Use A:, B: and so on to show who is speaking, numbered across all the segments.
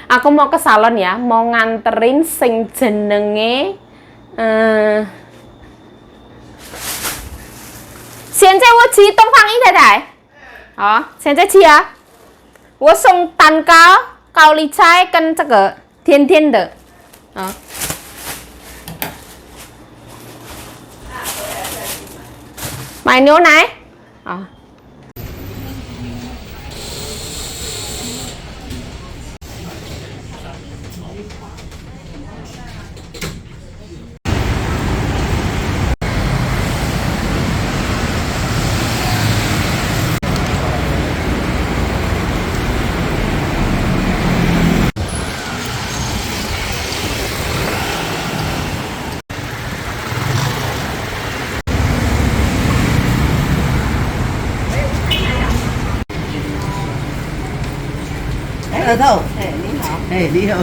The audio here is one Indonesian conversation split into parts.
A: Aku mau ke salon ya, mau nganterin sing jenenge现在我骑东方一太太，好，现在骑啊，我送蛋糕、高丽菜跟这个甜甜的，啊，买牛奶，啊。
B: 额头，哎，你好，哎，你好。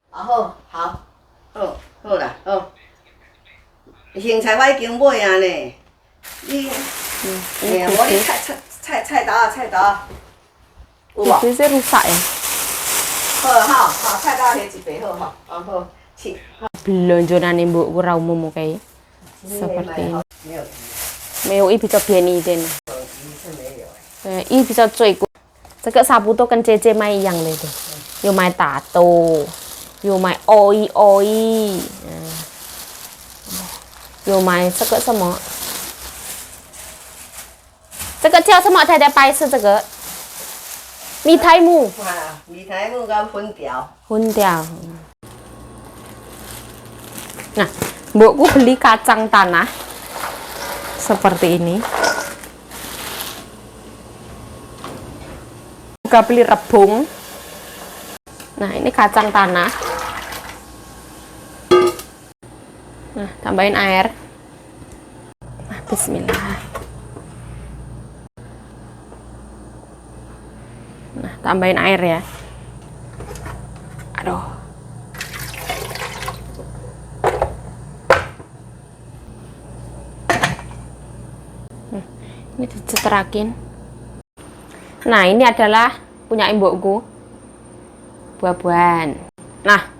B: 好，好，好啦，好。芹菜我已经买啊呢，你，我的菜刀，有无？
A: 这是rusak ya?
B: 好，菜刀迄一杯好哈，好，请。
A: Belonjonan ibuku ra umum kayak seperti ini. Meo i bisa bieni din. I bisa cuy. 这个差不多跟姐姐买一样的，有买大豆，有买 oi，有买这个什么？这个叫什么？太太白是这个米苔木。
B: 米苔木跟粉条。
A: 粉条。Nah, mbokku beli kacang tanah seperti ini. Juga beli rebung. Nah, ini kacang tanah. Nah, tambahin air. Nah, bismillah. Nah, tambahin air ya. Aduh. Ini diceterakin. Nah, ini adalah punya ibuku, buah-buahan. Nah,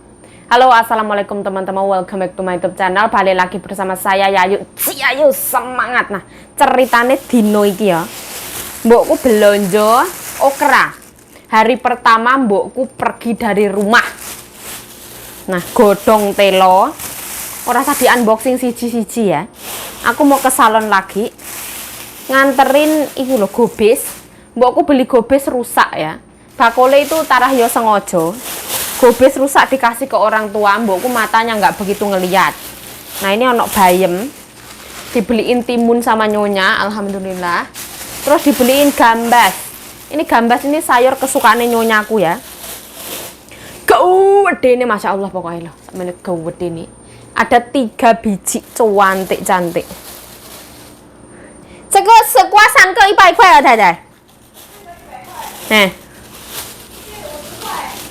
A: halo, assalamualaikum teman-teman, welcome back to my YouTube channel. Balik lagi bersama saya Yayu. Ayo semangat. Nah, ceritanya dino iki ya. Mbokku belanja okra. Hari pertama mbokku pergi dari rumah. Nah, godong telo. Ora tadi unboxing siji-siji ya. Aku mau ke salon lagi. Nganterin itu loh gobes. Mbokku beli gobes rusak ya. Bakole itu tarah yo sengaja. Gobes rusak dikasih ke orang tua. Mbokku matanya nggak begitu ngeliat. Nah, ini onok bayem. Dibeliin timun sama nyonya, alhamdulillah. Terus dibeliin gambas. Ini gambas ini sayur kesukaannya nyonyaku ya. Gede ini, masya Allah pokoknya loh. Sampai gede ini. Ada 3 biji cantik-cantik. 这个丝瓜3个100块啊，太太。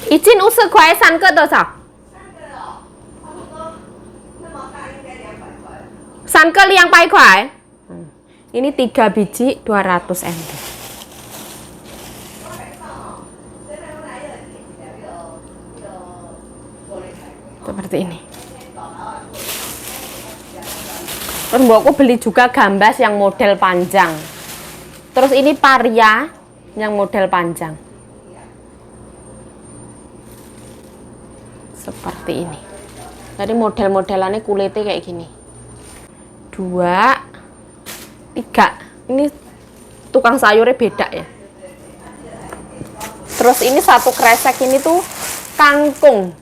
A: 一斤50块，3个多少？3个200块。Ini 3 biji 200 MT. Seperti ini. Terus mbokku beli juga gambas yang model panjang. Terus ini paria yang model panjang. Seperti ini. Tadi model-modelannya kulitnya kayak gini. 2, 3. Ini tukang sayurnya beda ya. Terus ini satu kresek ini tuh kangkung.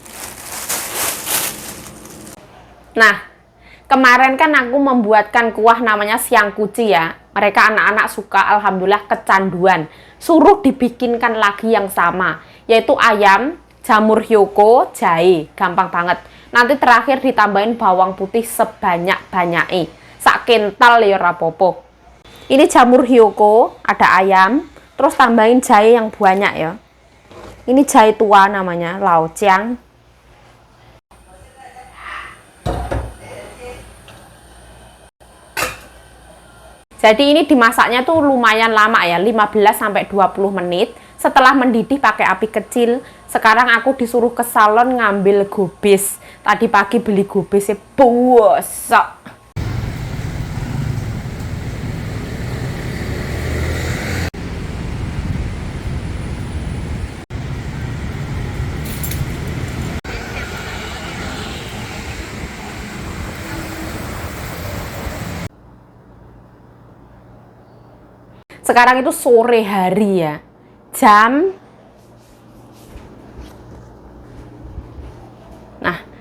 A: Nah, kemarin kan aku membuatkan kuah namanya siang kuci ya. Mereka anak-anak suka, alhamdulillah kecanduan. Suruh dibikinkan lagi yang sama, yaitu ayam, jamur hyoko, jahe. Gampang banget. Nanti terakhir ditambahin bawang putih sebanyak-banyaknya. Sak kental ya rapopo. Ini jamur hyoko, ada ayam, terus tambahin jahe yang banyak ya. Ini jahe tua namanya, laojiang. Jadi ini dimasaknya tuh lumayan lama ya, 15-20 menit. Setelah mendidih pakai api kecil, sekarang aku disuruh ke salon ngambil gubis. Tadi pagi beli gubisnya bosok. Sekarang itu sore hari ya,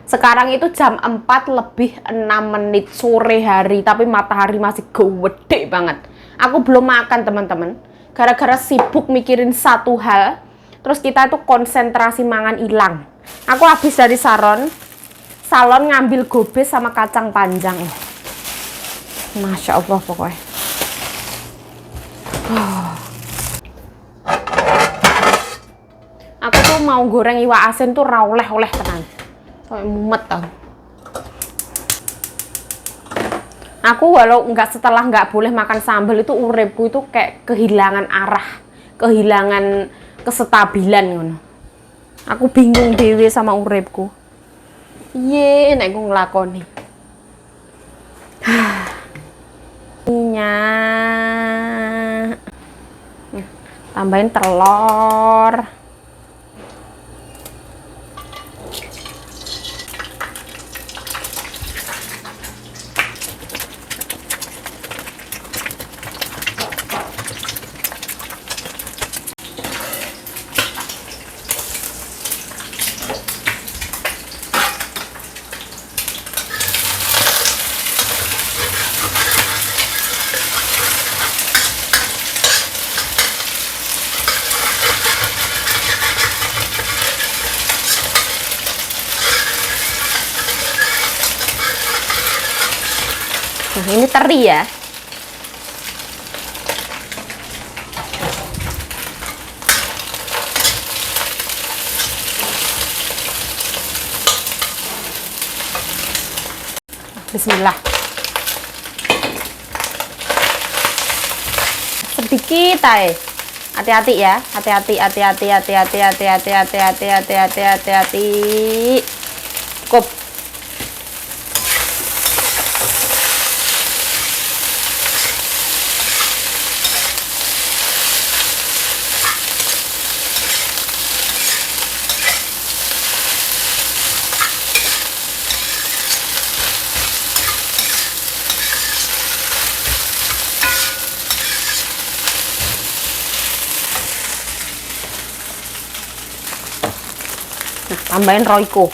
A: sekarang itu jam 4:06 sore hari, tapi matahari masih gede banget. Aku belum makan teman-teman, gara-gara sibuk mikirin satu hal, terus kita tuh konsentrasi mangan hilang. Aku habis dari salon ngambil gobes sama kacang panjang. Masya Allah pokoknya. Aku tuh mau goreng iwak asin tuh oleh tenan. Kayak mumet tau. Aku walau setelah nggak boleh makan sambal itu uripku itu kayak kehilangan arah, kehilangan kestabilan ngono. Aku bingung dewe sama uripku. Iya, nek aku nglakoni. Minyak. Tambahin telur. Nah, ini teri ya. Bismillah. Sedikit aja. Hati-hati ya. Hati-hati. Cukup. Nah, tambahin Royco.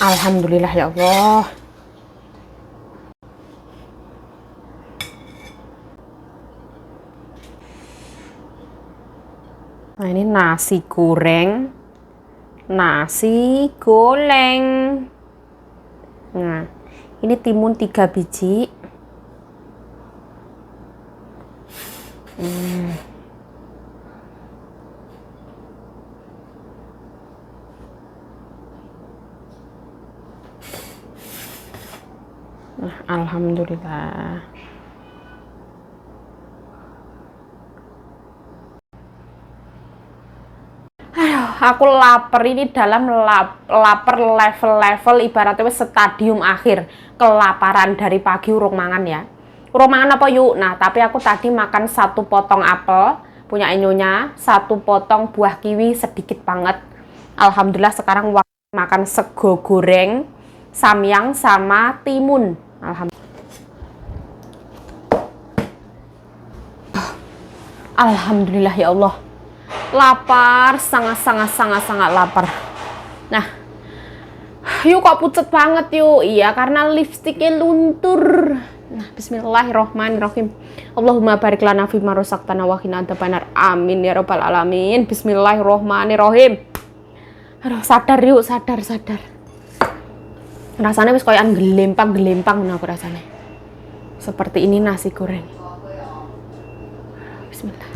A: Alhamdulillah ya Allah. Nah, ini nasi goreng. Nah, ini timun 3 biji. Nah, alhamdulillah. Aku lapar ini dalam lapar level ibaratnya stadium akhir, kelaparan dari pagi urung mangan ya. Urung mangan apa yuk? Nah, tapi aku tadi makan 1 potong apel punya Inyonya, 1 potong buah kiwi sedikit banget. Alhamdulillah sekarang makan sego goreng, samyang sama timun. Alhamdulillah ya Allah. Lapar, sangat lapar. Nah, yuk kok pucet banget yuk. Iya, karena lipstiknya luntur. Nah, bismillahirrohmanirrohim. Allahumma barik lana fima razaqtana wa qina adzabannar. Amin ya rabbal alamin. Bismillahirrohmanirrohim. Aduh, sadar yuk, sadar. Rasanya wis koyokan gelempang ngono aku rasane. seperti ini nasi goreng. Bismillah.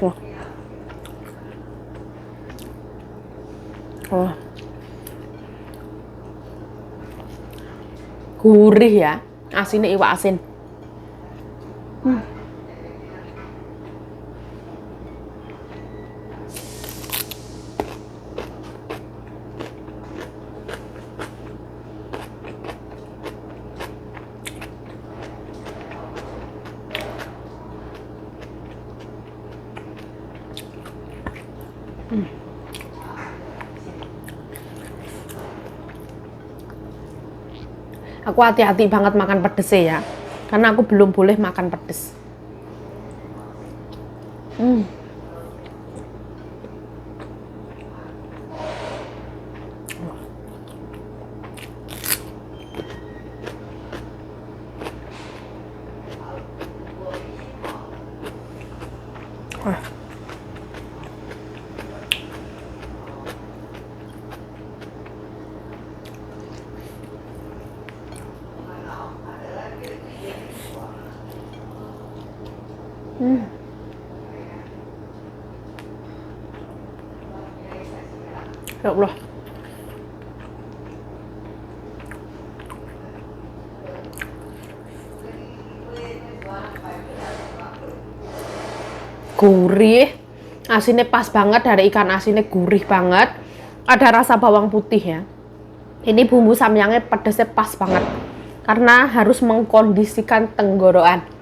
A: Wah. Wah. Gurih ya, asinnya iwak asin. Aku hati-hati banget makan pedes ya, karena aku belum boleh makan pedes. Ya Allah. Gurih, asinnya pas banget, dari ikan asinnya gurih banget, ada rasa bawang putih ya. Ini bumbu samyangnya pedasnya pas banget, karena harus mengkondisikan tenggorokan.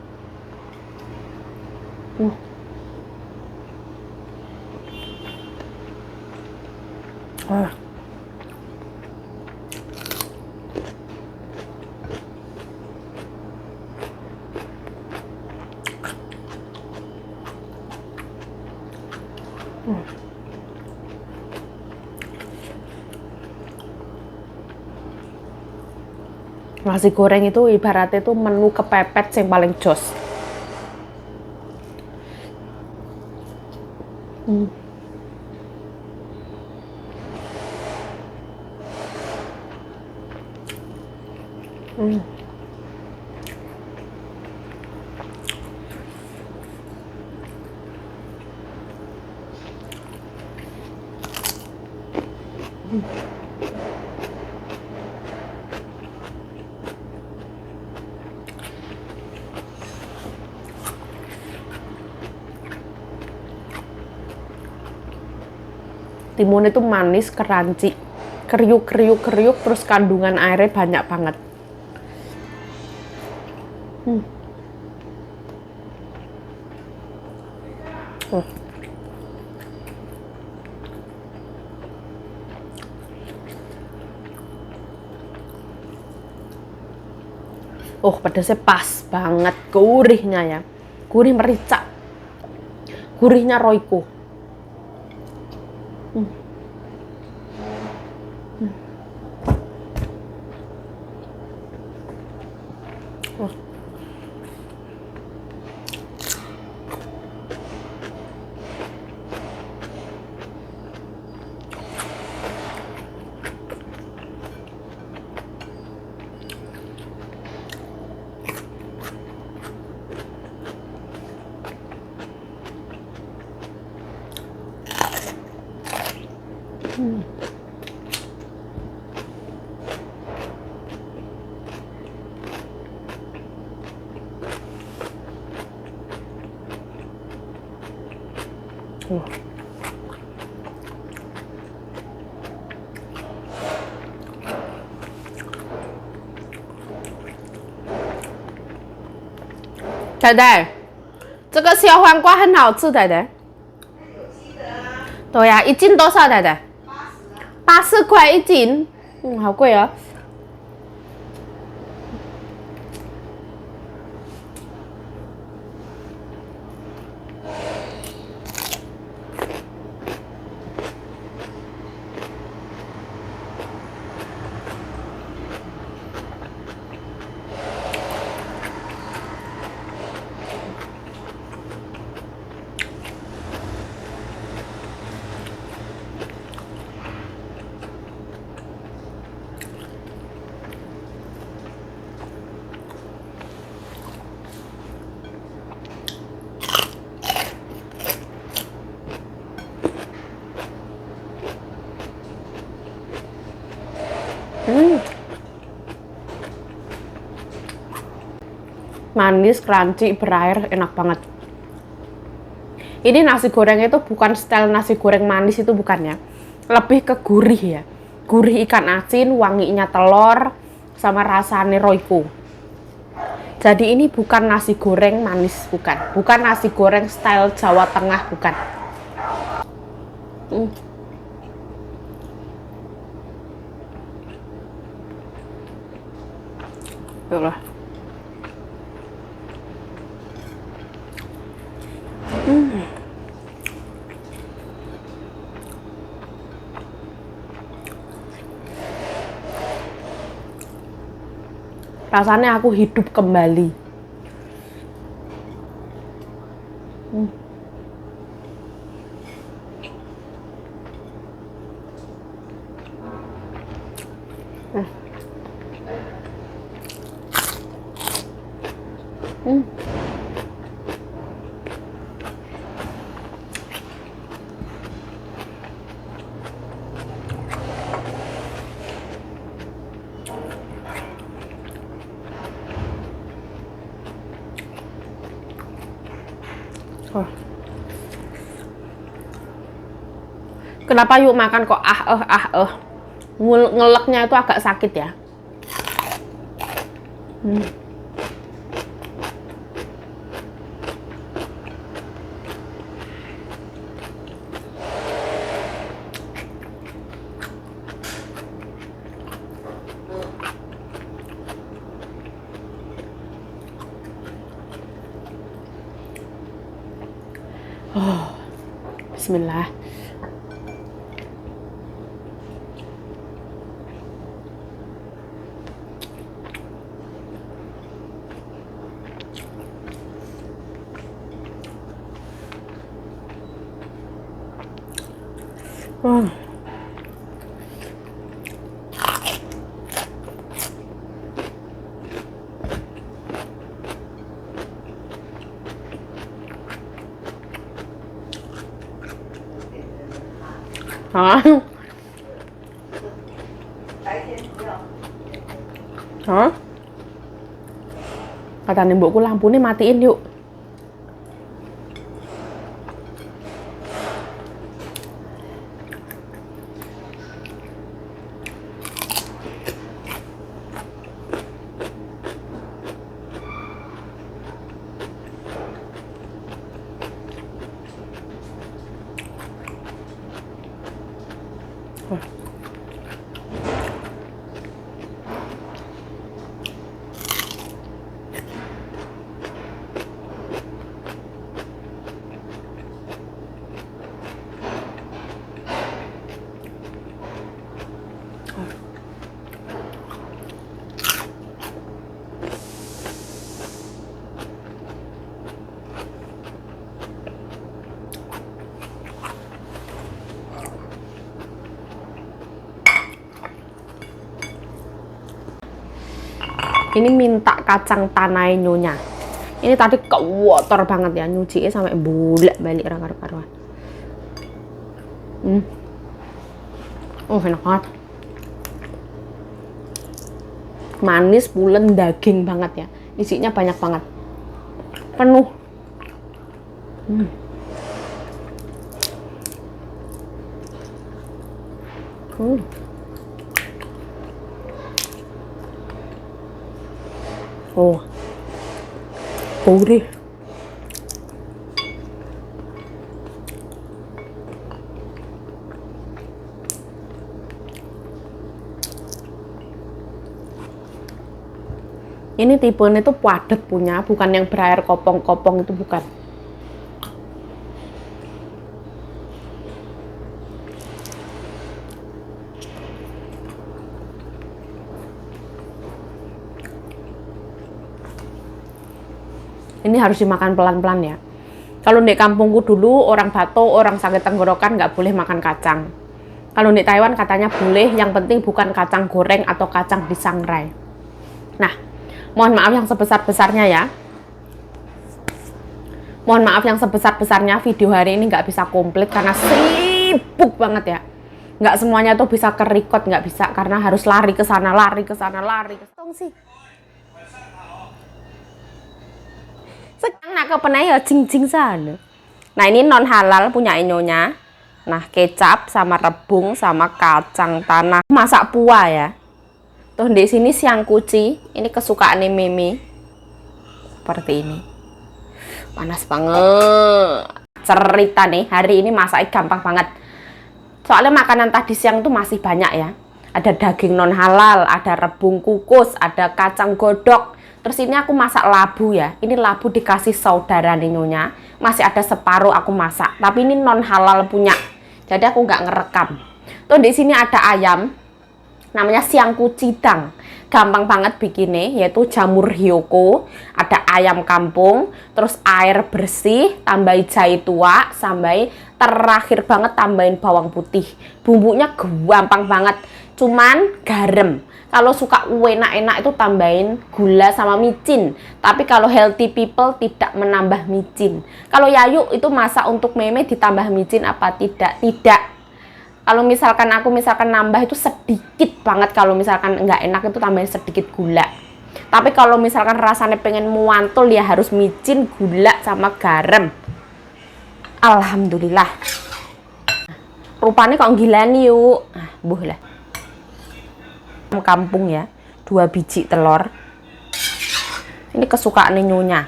A: Nasi goreng itu ibaratnya itu menu kepepet yang paling jos. Timun itu manis, crunchy, kriuk, terus kandungan airnya banyak banget. Oh, pedasnya pas banget, gurihnya ya, gurih merica, gurihnya Royco.仔仔，这个小黄瓜很好吃，仔仔。对呀、一斤多少，仔仔？80块一斤，好贵哦。Manis, crunchy, berair, enak banget. Ini nasi goreng itu bukan style nasi goreng manis, itu bukan ya. Lebih ke gurih ya. Gurih ikan asin, wanginya telur, sama rasanya Royco. Jadi ini bukan nasi goreng manis, bukan. Bukan nasi goreng style Jawa Tengah, bukan. Yalah. Rasanya aku hidup kembali. Kenapa yuk makan kok ngeleknya itu agak sakit ya. Bismillah. Hah? Hah? Kata mbokku lampunya matiin yuk. Ini minta kacang tanai nyonya. Ini tadi kotor banget ya, nyucinya sampai bolak balik karuan. Enak banget. Manis, pulen, daging banget ya. Isinya banyak banget. Penuh. Oh, gurih. Ini tipenya tuh padat punya, bukan yang berair kopong-kopong, itu bukan. Ini harus dimakan pelan-pelan ya. Kalau di kampungku dulu, orang Bato, orang sakit tenggorokan nggak boleh makan kacang. Kalau di Taiwan katanya boleh, yang penting bukan kacang goreng atau kacang disangrai. Nah, mohon maaf yang sebesar-besarnya ya. Mohon maaf yang sebesar-besarnya, video hari ini nggak bisa komplit karena sibuk banget ya. Nggak semuanya tuh bisa ke-record, nggak bisa, karena harus lari ke sana, lari ke sana, lari ke sana. banyak kepenai ya jing-jing sana. Nah ini non halal punya Nyonya. Nah kecap sama rebung sama kacang tanah masak puah ya. Terus di sini siang kuci, ini kesukaan Mimi. Seperti ini. Panas banget. Cerita nih, hari ini masaknya gampang banget. Soalnya makanan tadi siang tuh masih banyak ya. Ada daging non halal, ada rebung kukus, ada kacang godok. Terus ini aku masak labu ya. Ini labu dikasih saudara Nyonya. Masih ada separuh aku masak. Tapi ini non halal punya. Jadi aku nggak ngerekam. Tuh di sini ada ayam. Namanya siangku cidang. Gampang banget bikinnya, yaitu jamur hiyoko, ada ayam kampung, terus air bersih, tambahin jahe tua, sampai terakhir banget tambahin bawang putih. Bumbunya gampang banget, cuman garam. Kalau suka enak-enak itu tambahin gula sama micin. Tapi kalau healthy people tidak menambah micin. Kalau Yayu itu masak untuk Meme ditambah micin apa tidak? Tidak. Kalau misalkan aku nambah itu sedikit banget, kalau misalkan nggak enak itu tambahin sedikit gula. Tapi kalau misalkan rasanya pengen muantul ya harus micin, gula sama garam. Alhamdulillah. Rupanya kok gila nih yuk. Buh lah. Kampung ya, 2 biji telur. Ini kesukaan Nyonya.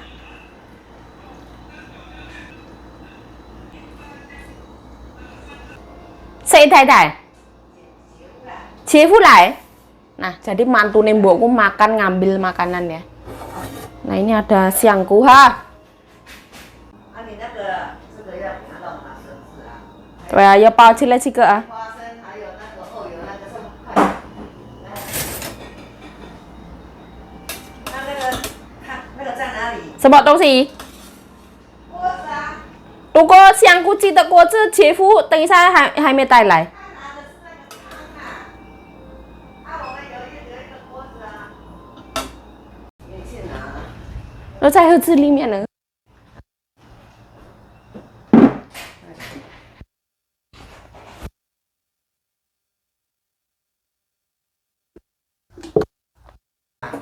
A: Saya tai-tai. Jefu lai. Nah, jadi mantu nembokku makan ngambil makanan ya. Nah, ini ada siangku ha. Wah, ya bao起来这个啊。什么东西？如果香菇鸡的锅子，姐夫等一下还没带来。我在盒子里面呢。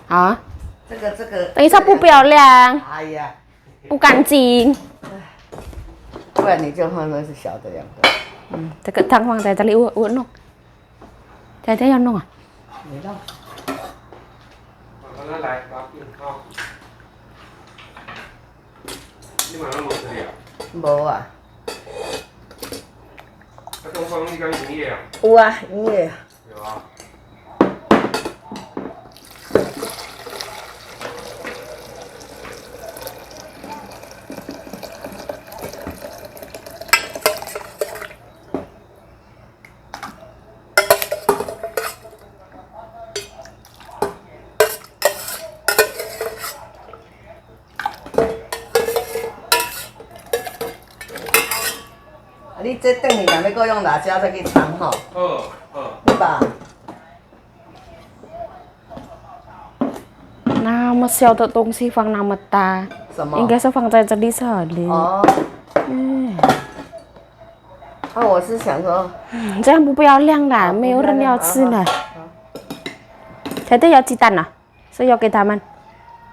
A: 啊？
B: 这个。
A: 等一下不漂亮。
B: 哎呀，
A: 不干净。
B: 不然你就放的是小的2个。
A: 这个汤放在这里，我弄。姐姐要弄啊？
B: 你弄。
C: 来，你晚上没吃的啊？
B: 无啊。
C: 东方你敢营业啊？
B: 有啊，营业。
C: 有啊。
B: 你这等于若要搁用辣椒再去炒吼。对吧？
A: 那么小的东西放那么大，
B: 什么？
A: 应该是放在这里这里。
B: 哦。我是想说，
A: 这样不漂亮啦，没有人要吃了。姐姐要鸡蛋啊，是要给他们。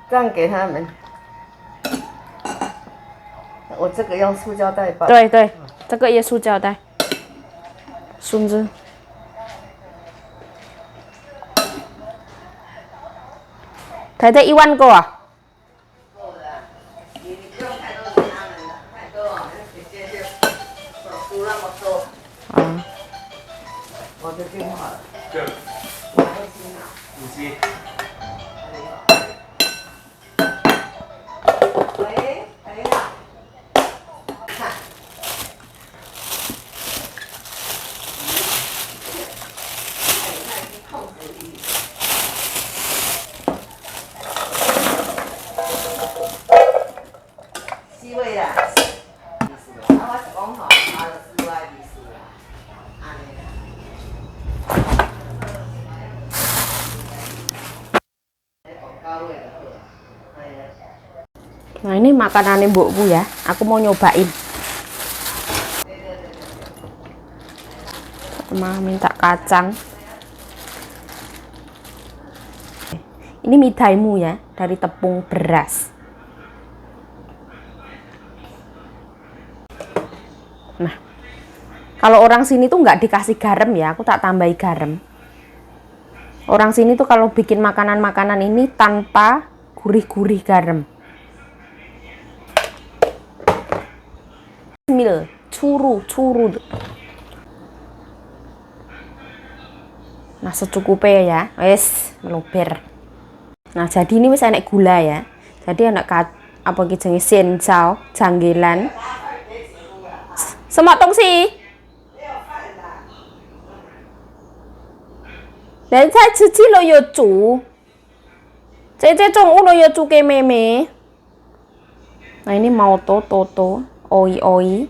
B: 这样给他们。我这个用塑胶袋包。
A: 对对，这个也塑胶袋。孙子。太太1万个啊？
B: 够了，你不用太多给他们的，太多哦，姐姐就输那么多。我的电话。
C: 对。
B: 我会听啊。
C: 你接。
B: 喂，来了。看。四位啦，我是讲吼，他的室外意思啦，安尼啦。
A: Nah ini makanannya mbokku ya, aku mau nyobain. Sama minta kacang. Ini midaimu ya, dari tepung beras. Nah, kalau orang sini tuh nggak dikasih garam ya, aku tak tambahi garam. Orang sini tuh kalau bikin makanan-makanan ini tanpa gurih-gurih garam. Mil, curu. Nah, secukupnya ya, wes meluber. Nah, jadi ini wis enek gula ya. Jadi enek apa ki jenenge senjao, janggelan. Semak tong sih. Dan saya cuci lo yo cu. Cece cong lo yo cu ke meme. Nah, ini mau toto, oi,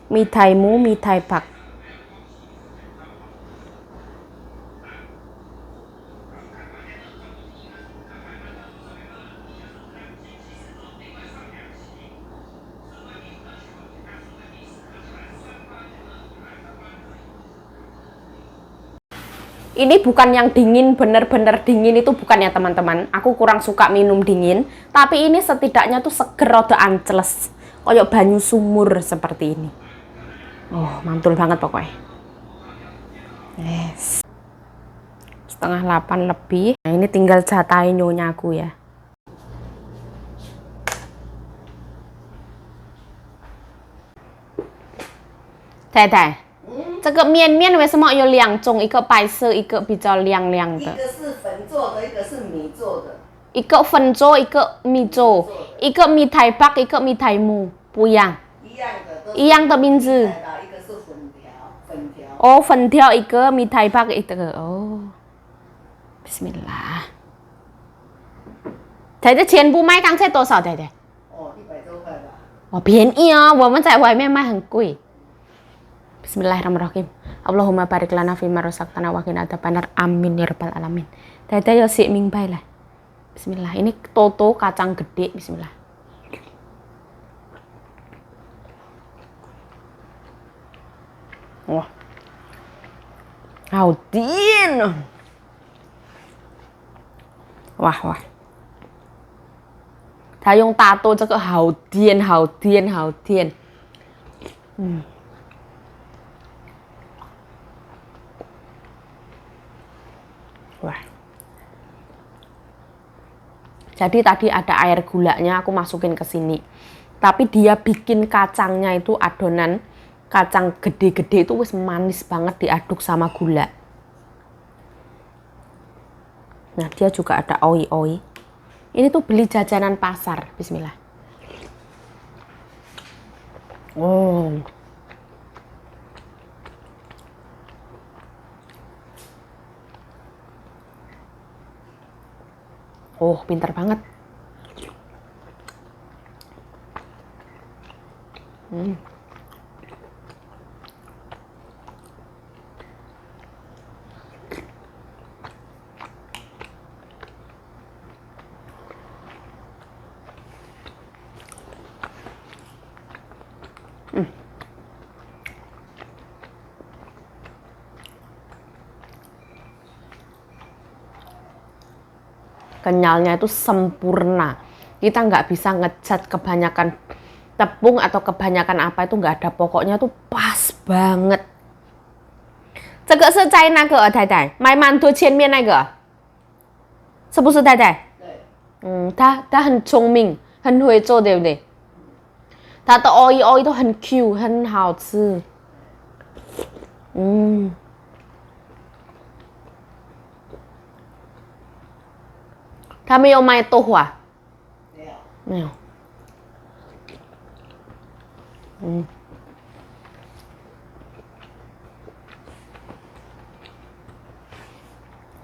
A: mitaimu, mitai pak. Ini bukan yang dingin, bener-bener dingin itu bukan ya teman-teman. Aku kurang suka minum dingin. Tapi ini setidaknya tuh seger, rada anceles. Kayak banyu sumur seperti ini. Oh, mantul banget pokoknya. Yes. 7:30 lebih. Nah, ini tinggal jatahin nyonyaku ya. Teh. 这个面为什么有2种？一个白色，一个比较亮的。
B: 一个是粉做的，一个是米做的。
A: 一个粉做，一个米做，一个米台北，一个米台木，不一样。一样的名字。
B: 一个是粉条。
A: 哦，粉条一个，米台北一个。哦，Bismillah。太太，全部卖刚才多少？太太？
B: 哦，100多块吧。
A: 哦，便宜哦，我们在外面卖很贵。Bismillahirrahmanirrahim. Allahumma barik lana fima razaqtana wa qina adzabannar. Amin ya rabbal alamin. Tete yo sik ming bae lah. Bismillah. Ini toto kacang gede. Bismillah. Wah. Haudin. Wah. Tayong tato cho haudin. Wah. Jadi tadi ada air gulanya aku masukin ke sini. Tapi dia bikin kacangnya itu adonan kacang gede-gede itu wis manis banget diaduk sama gula. Nah, dia juga ada oi. Ini tuh beli jajanan pasar. Bismillah. Oh. Oh, pintar banget. Kenyalnya itu sempurna. Kita nggak bisa ngejat kebanyakan tepung atau kebanyakan apa itu nggak ada. Pokoknya tuh pas banget. 这个是在那个太太买馒头前面那个，是不是太太？
B: 对。
A: 他很聪明，很会做，对不对？他的 oi 都很 Q， 很好吃。他没有卖豆腐啊？没有。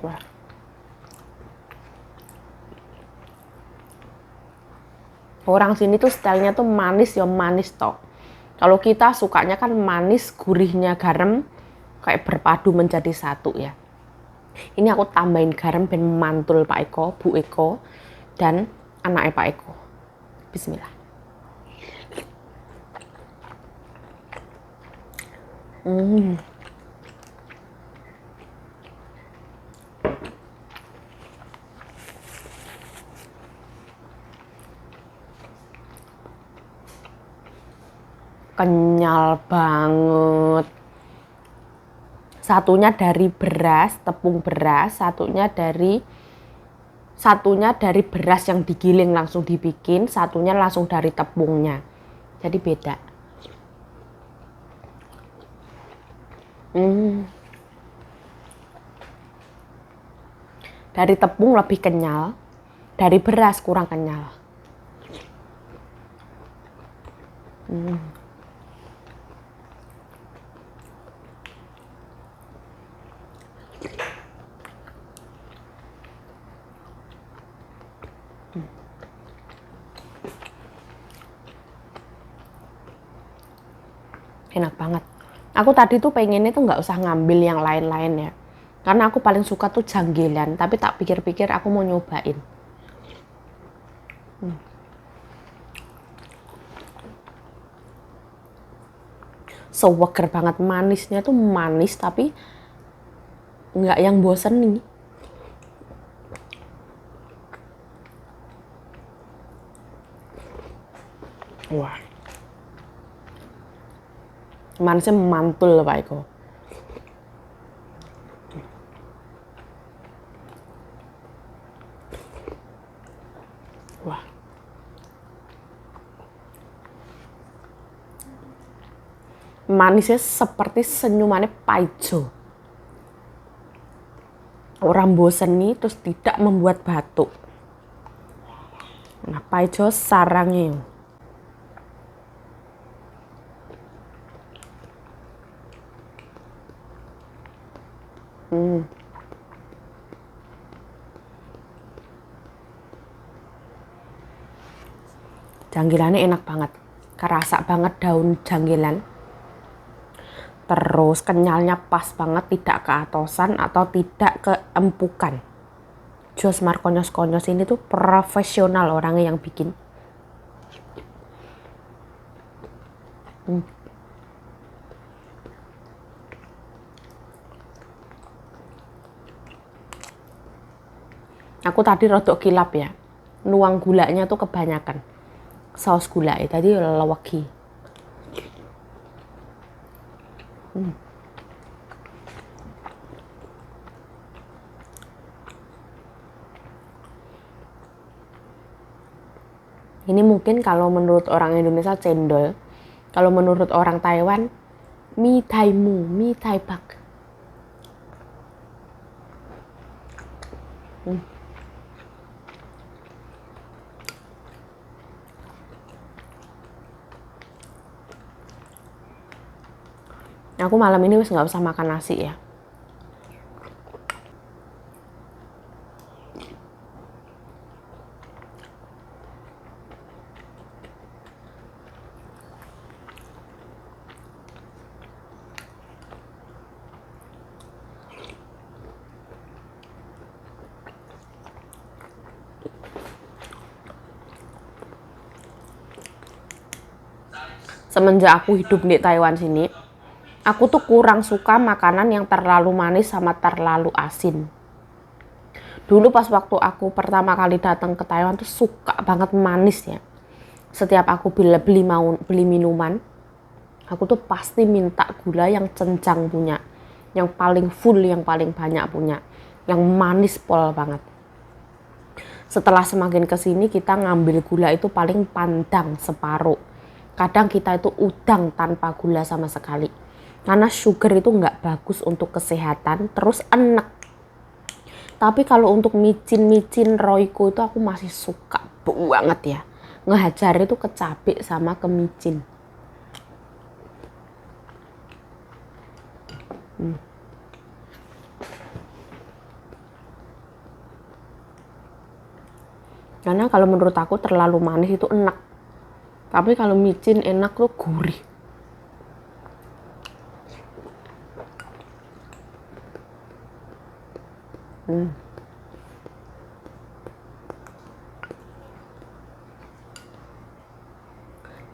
A: Wah. Orang sini tuh stylenya tuh manis ya manis toh. Kalau kita sukanya kan manis, gurihnya garam kayak berpadu menjadi satu ya. Ini aku tambahin garam ben mantul Pak Eko, Bu Eko, dan anaknya Pak Eko. Bismillah. kenyal banget. Satunya dari beras, tepung beras, satunya dari beras yang digiling langsung dibikin, satunya langsung dari tepungnya. Jadi beda. Dari tepung lebih kenyal, dari beras kurang kenyal. Enak banget. Aku tadi tuh pengennya tuh nggak usah ngambil yang lain-lain ya. Karena aku paling suka tuh janggilan. Tapi tak pikir-pikir aku mau nyobain. Seger banget, manisnya tuh manis tapi nggak yang bosen nih. Wah, manisnya mantul Pak Eko. Wah, manisnya seperti senyumannya Paijo. Orang bosen nih terus tidak membuat batuk. Nah, Paijo sarangnya. Janggilannya enak banget. Kerasa banget daun janggilan. Terus kenyalnya pas banget, tidak keatosan atau tidak keempukan. Jos Markonyos-konyos ini tuh profesional orangnya yang bikin. Aku tadi rodok kilap ya. Nuang gulanya tuh kebanyakan. Saus gula tadi leweki. Ini mungkin kalau menurut orang Indonesia cendol. Kalau menurut orang Taiwan, mi tai mu, mi tai bak. Aku malam ini wis nggak usah makan nasi ya. Semenjak aku hidup di Taiwan sini, aku tuh kurang suka makanan yang terlalu manis sama terlalu asin. Dulu pas waktu aku pertama kali datang ke Taiwan tuh suka banget manis ya. Setiap aku beli minuman, aku tuh pasti minta gula yang cencang punya, yang paling full, yang paling banyak punya, yang manis pol banget. Setelah semakin kesini kita ngambil gula itu paling pandang separuh. Kadang kita itu udang tanpa gula sama sekali. Karena sugar itu nggak bagus untuk kesehatan, terus enek. Tapi kalau untuk micin-micin Royco itu aku masih suka banget ya. Ngehajar itu ke cabai sama ke micin. Karena kalau menurut aku terlalu manis itu enak. Tapi kalau micin enak tuh gurih.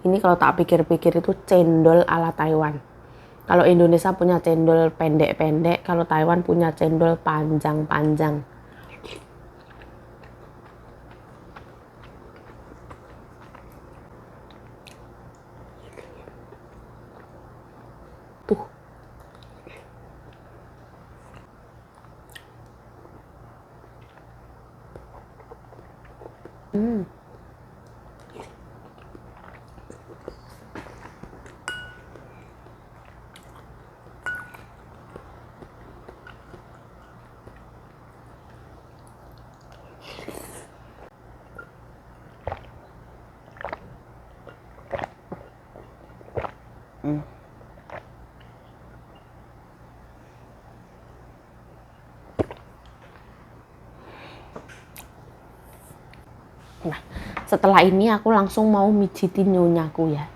A: Ini kalau tak pikir-pikir itu cendol ala Taiwan. Kalau Indonesia punya cendol pendek-pendek, kalau Taiwan punya cendol panjang-panjang. Nah, setelah ini aku langsung mau mijitin nyonyaku ya.